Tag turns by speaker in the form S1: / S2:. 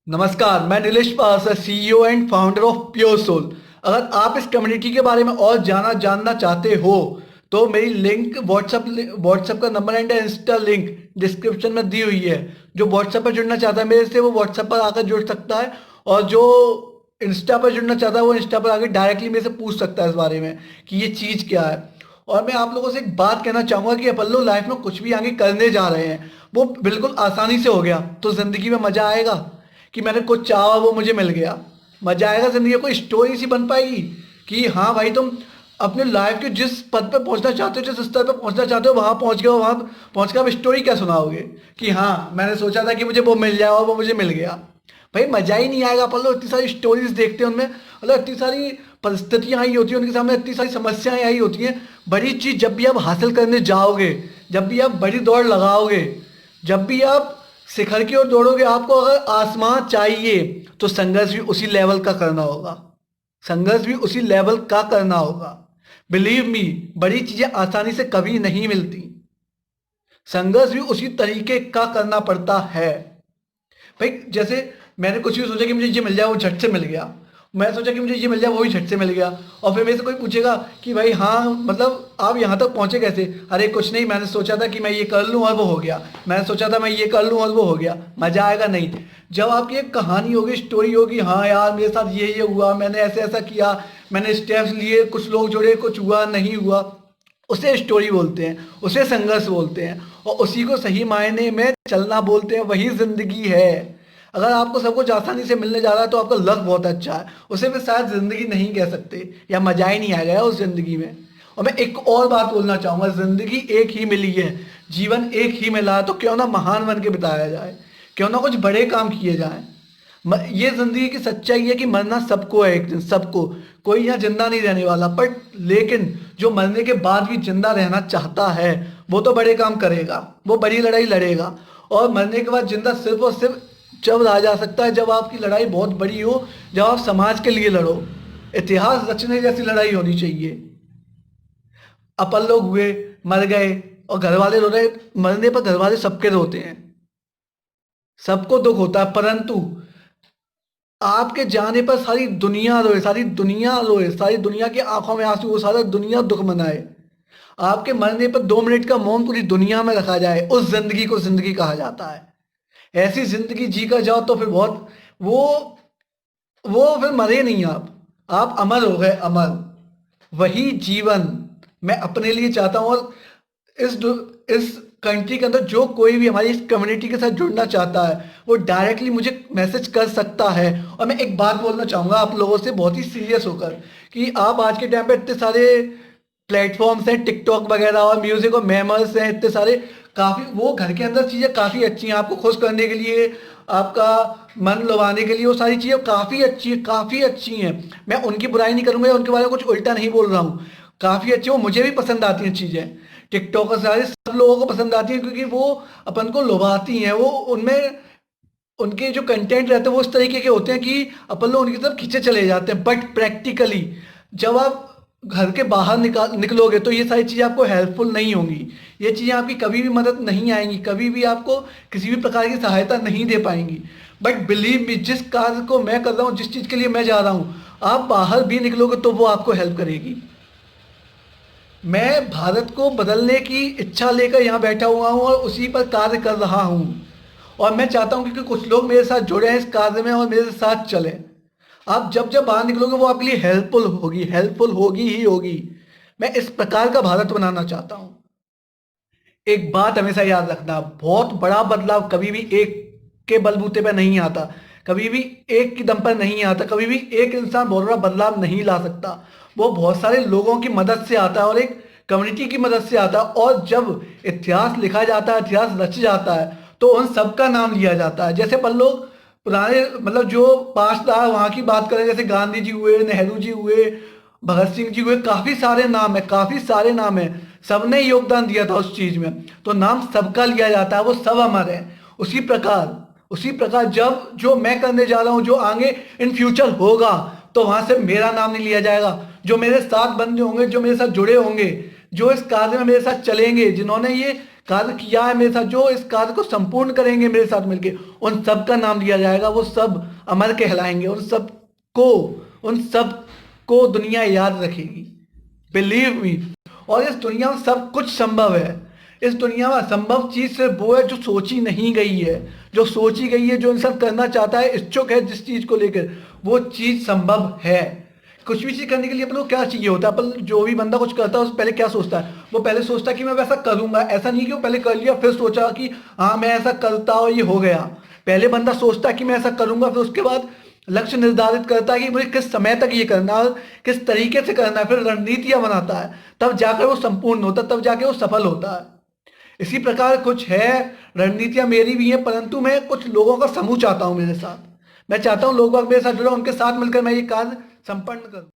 S1: नमस्कार, मैं Nilesh Pasa, CEO and founder of Pure Soul. अगर आप इस कम्युनिटी के बारे में और जानना चाहते हो तो मेरी लिंक व्हाट्सएप का number and Insta link description में दी हुई है। जो व्हाट्सएप पर जुड़ना चाहता है मेरे से वो व्हाट्सएप पर आकर जुड़ सकता है, और जो इंस्टा पर जुड़ना चाहता है वो इंस्टा पर आकर डायरेक्टली मेरे से पूछ सकता है इस बारे में कि ये चीज़ क्या है। और मैं आप लोगों से एक बात कहना चाहूँगा कि अपन लोग लाइफ में कुछ भी आगे करने जा रहे हैं वो बिल्कुल आसानी से हो गया तो ज़िंदगी में मज़ा आएगा कि मैंने कुछ चाहा वो मुझे मिल गया। मजा आएगा जिंदगी में, कोई स्टोरी सी बन पाएगी कि हाँ भाई तुम अपने लाइफ के जिस पद पे पहुंचना चाहते हो, जिस स्तर पे पहुंचना चाहते हो वहां पहुंच गए हो, वहां पहुंच कर आप स्टोरी क्या सुनाओगे कि हाँ मैंने सोचा था कि मुझे वो मिल जाए और वो मुझे मिल गया। भाई मजा ही नहीं आएगा। अपन लोग इतनी सारी स्टोरीज देखते हैं, उनमें मतलब इतनी सारी परिस्थितियां आई होती हैं, उनके सामने इतनी सारी समस्याएं आई होती हैं। बड़ी चीज जब भी आप हासिल करने जाओगे, जब भी आप बड़ी दौड़ लगाओगे, जब भी आप शिखर की ओर दौड़ोगे, आपको अगर आसमान चाहिए तो संघर्ष भी उसी लेवल का करना होगा। संघर्ष भी उसी लेवल का करना होगा। बिलीव मी, बड़ी चीजें आसानी से कभी नहीं मिलती। संघर्ष भी उसी तरीके का करना पड़ता है। भाई जैसे मैंने कुछ भी सोचा कि मुझे ये मिल जाए, वो झट से मिल गया। मैं सोचा कि मुझे ये मिल जाए, वो भी झट से मिल गया। और फिर मेरे से कोई पूछेगा कि भाई हाँ मतलब आप यहाँ तक पहुँचे कैसे? अरे कुछ नहीं, मैंने सोचा था कि मैं ये कर लूँ और वो हो गया। मैंने सोचा था मैं ये कर लूँ और वो हो गया। मजा आएगा नहीं। जब आपकी एक कहानी होगी, स्टोरी होगी, हाँ यार मेरे साथ ये हुआ, मैंने ऐसे ऐसा किया, मैंने स्टेप्स लिए, कुछ लोग जुड़े, कुछ हुआ नहीं हुआ, उसे स्टोरी बोलते हैं, उसे संघर्ष बोलते हैं, और उसी को सही मायने में चलना बोलते हैं। वही जिंदगी है। अगर आपको सब कुछ आसानी से मिलने जा रहा है तो आपका लक बहुत अच्छा है, उसे फिर शायद जिंदगी नहीं कह सकते, या मजा ही नहीं आ गया उस जिंदगी में। और मैं एक और बात बोलना चाहूंगा, जिंदगी एक ही मिली है, जीवन एक ही मिला है, तो क्यों ना महान बन के बिताया जाए, क्यों ना कुछ बड़े काम किए जाएं। ये जिंदगी की सच्चाई है कि मरना सबको है एक दिन, सबको। कोई यहाँ जिंदा नहीं रहने वाला, बट लेकिन जो मरने के बाद भी जिंदा रहना चाहता है वो तो बड़े काम करेगा, वो बड़ी लड़ाई लड़ेगा। और मरने के बाद जिंदा सिर्फ और सिर्फ जब रहा जा सकता है जब आपकी लड़ाई बहुत बड़ी हो, जब आप समाज के लिए लड़ो। इतिहास रचने जैसी लड़ाई होनी चाहिए। अपन लोग हुए, मर गए, और घर वाले रो रहे। मरने पर घर वाले सबके रोते हैं, सबको दुख होता है, परंतु आपके जाने पर सारी दुनिया रोए, सारी दुनिया रोए, सारी दुनिया की आंखों में आंसू हो, सारा दुनिया दुख मनाए। आपके मरने पर 2 मिनट का मौन पूरी दुनिया में रखा जाए, उस जिंदगी को जिंदगी कहा जाता है। ऐसी जिंदगी जी कर जाओ तो फिर बहुत वो वो फिर मरे नहीं आप अमर हो गए, अमर। वही जीवन मैं अपने लिए चाहता हूँ। और इस कंट्री के अंदर जो कोई भी हमारी इस कम्युनिटी के साथ जुड़ना चाहता है वो डायरेक्टली मुझे मैसेज कर सकता है। और मैं एक बात बोलना चाहूँगा आप लोगों से बहुत ही सीरियस होकर, कि आप आज के टाइम पे इतने सारे प्लेटफॉर्म्स हैं, टिकटॉक वगैरह, और म्यूजिक और मेमर्स हैं इतने सारे, काफ़ी वो घर के अंदर चीज़ें काफ़ी अच्छी हैं आपको खुश करने के लिए, आपका मन लुभाने के लिए, वो सारी चीज़ें काफ़ी अच्छी है, काफ़ी अच्छी हैं। मैं उनकी बुराई नहीं करूँगा, उनके बारे में कुछ उल्टा नहीं बोल रहा हूँ। काफ़ी अच्छी, वो मुझे भी पसंद आती हैं चीज़ें। टिकटॉक और सारे सब लोगों को पसंद आती हैं क्योंकि वो अपन को लुभाती हैं। वो उनमें उनके जो कंटेंट रहते हैं वो इस तरीके के होते हैं कि अपन लोग उनकी तरफ खींचे चले जाते हैं। बट प्रैक्टिकली जब आप घर के बाहर निकलोगे तो ये सारी चीज़ें आपको हेल्पफुल नहीं होंगी। ये चीज़ें आपकी कभी भी मदद नहीं आएंगी, कभी भी आपको किसी भी प्रकार की सहायता नहीं दे पाएंगी। बट बिलीव मी, जिस कार्य को मैं कर रहा हूँ, जिस चीज़ के लिए मैं जा रहा हूँ, आप बाहर भी निकलोगे तो वो आपको हेल्प करेगी। मैं भारत को बदलने की इच्छा लेकर यहाँ बैठा हुआ हूँ और उसी पर कार्य कर रहा हूँ। और मैं चाहता हूँ कि कुछ लोग मेरे साथ जुड़े हैं इस कार्य में और मेरे साथ चलें। आप जब जब बाहर निकलोगे वो आपके लिए हेल्पफुल होगी, हेल्पफुल होगी ही होगी। मैं इस प्रकार का भारत बनाना चाहता हूँ। एक बात हमेशा याद रखना, बहुत बड़ा बदलाव कभी भी एक के बलबूते पर नहीं आता, कभी भी एक की दम पर नहीं आता, कभी भी एक इंसान बहुत बड़ा बदलाव नहीं ला सकता। वो बहुत सारे लोगों की मदद से आता है और एक कम्युनिटी की मदद से आता है। और जब इतिहास लिखा जाता है, इतिहास रच जाता है, तो उन सबका नाम लिया जाता है। जैसे अपन लोग पुराने मतलब जो पास्ट रहा वहाँ की बात करें, जैसे गांधी जी हुए, नेहरू जी हुए, भगत सिंह जी हुए, काफी सारे नाम है, काफी सारे नाम है। सबने योगदान दिया था उस चीज में, तो नाम सबका लिया जाता है, वो सब अमर है। उसी प्रकार जब जो मैं करने जा रहा हूँ, जो आगे इन फ्यूचर होगा, तो वहां से मेरा नाम नहीं लिया जाएगा। जो मेरे साथ बंदे होंगे, जो मेरे साथ जुड़े होंगे, जो इस कार्य में मेरे साथ चलेंगे, जिन्होंने ये कार्य किया है मेरे साथ, जो इस कार्य को संपूर्ण करेंगे मेरे साथ मिलके, उन सब का नाम लिया जाएगा, वो सब अमर कहलाएंगे, उन सब को दुनिया याद रखेगी। Believe me. और इस दुनिया में सब कुछ संभव है। इस दुनिया में असंभव चीज सिर्फ वो है जो सोची नहीं गई है। जो सोची गई है, जो इंसान करना चाहता है, इच्छुक है जिस चीज को लेकर, वो चीज संभव है। कुछ भी चीज करने के लिए अपन को क्या चाहिए होता है? अपन जो भी बंदा कुछ करता है उससे पहले क्या सोचता है? वो पहले सोचता है कि मैं वैसा करूंगा। ऐसा नहीं कि वो पहले कर लिया फिर सोचा कि हाँ मैं ऐसा करता और ये हो गया। पहले बंदा सोचता है कि मैं ऐसा करूंगा, फिर उसके बाद लक्ष्य निर्धारित करता है कि मुझे किस समय तक ये करना है, किस तरीके से करना है, फिर रणनीतियां बनाता है, तब जाकर वो संपूर्ण होता है, तब जाके वो सफल होता है। इसी प्रकार कुछ है, रणनीतियां मेरी भी हैं, परंतु मैं कुछ लोगों का समूह चाहता हूं मेरे साथ। मैं चाहता हूं लोग मेरे साथ जुड़े, उनके साथ मिलकर मैं ये कार्य संपन्न करूं।